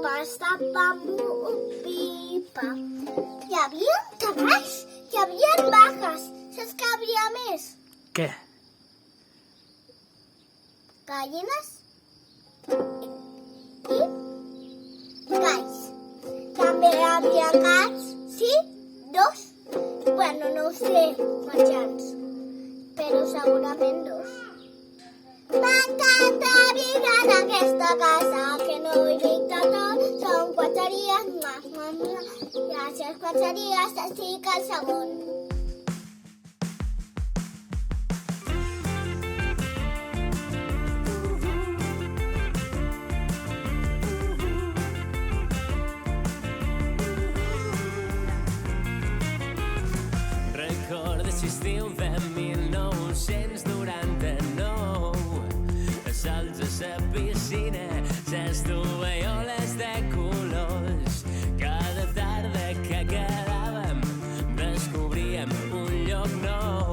pasta, bambú, pipa. Hi havia cavalls, hi havia vaques. Saps què hi havia més? Què? Gallines i galls. També hi havia gats, sí, 2. Bueno, no ho sé, mitjans, però segurament 2. M'encanta viure en aquesta casa, que no hi dic de tot, són 4 dies, i a les 4 dies estic al segon. Recordes l'estiu de 1999, salts a la piscina, les tovalloles de colors. Cada tarda que quedàvem descobríem un lloc nou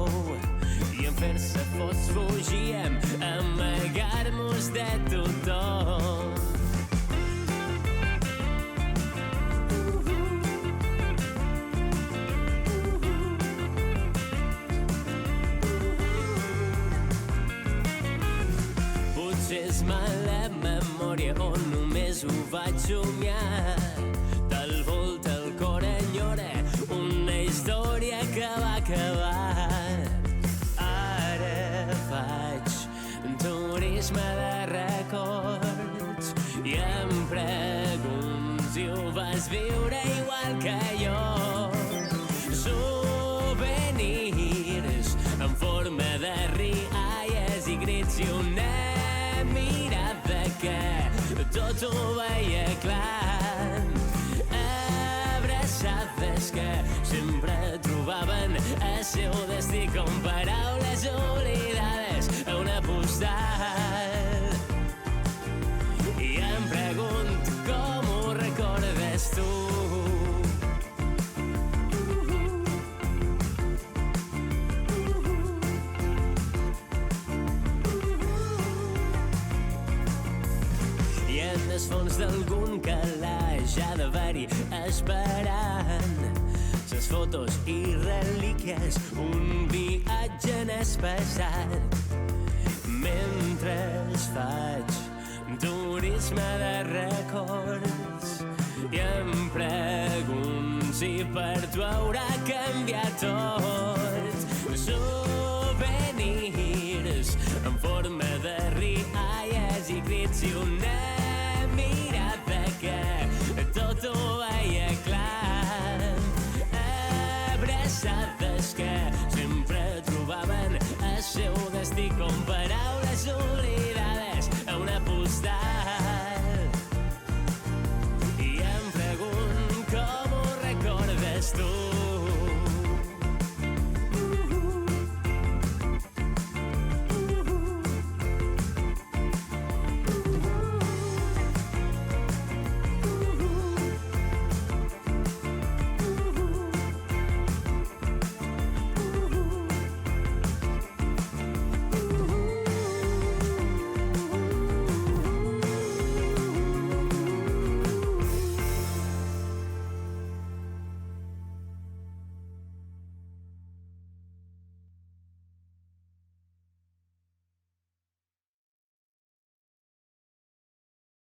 i en fer-se fos fugíem a amagar-nos de tothom. És mala memòria o només ho vaig somiar. Te'l volta el cor enyora una història que va acabar. Ara faig turisme de records i em pregunto si ho vas viure igual que jo. Souvenirs en forma de rialles i grits i una mirada que tot ho veia clar. Abraçades que sempre trobaven el seu destí com paraules oblidades a una postal. I em pregunto com ho recordes tu. Les fons d'algun calaix ha d'haver-hi esperant les fotos i relíquies, un viatge en el passat. Mentre faig turisme de records i em pregunto si per tu haurà canviat tot.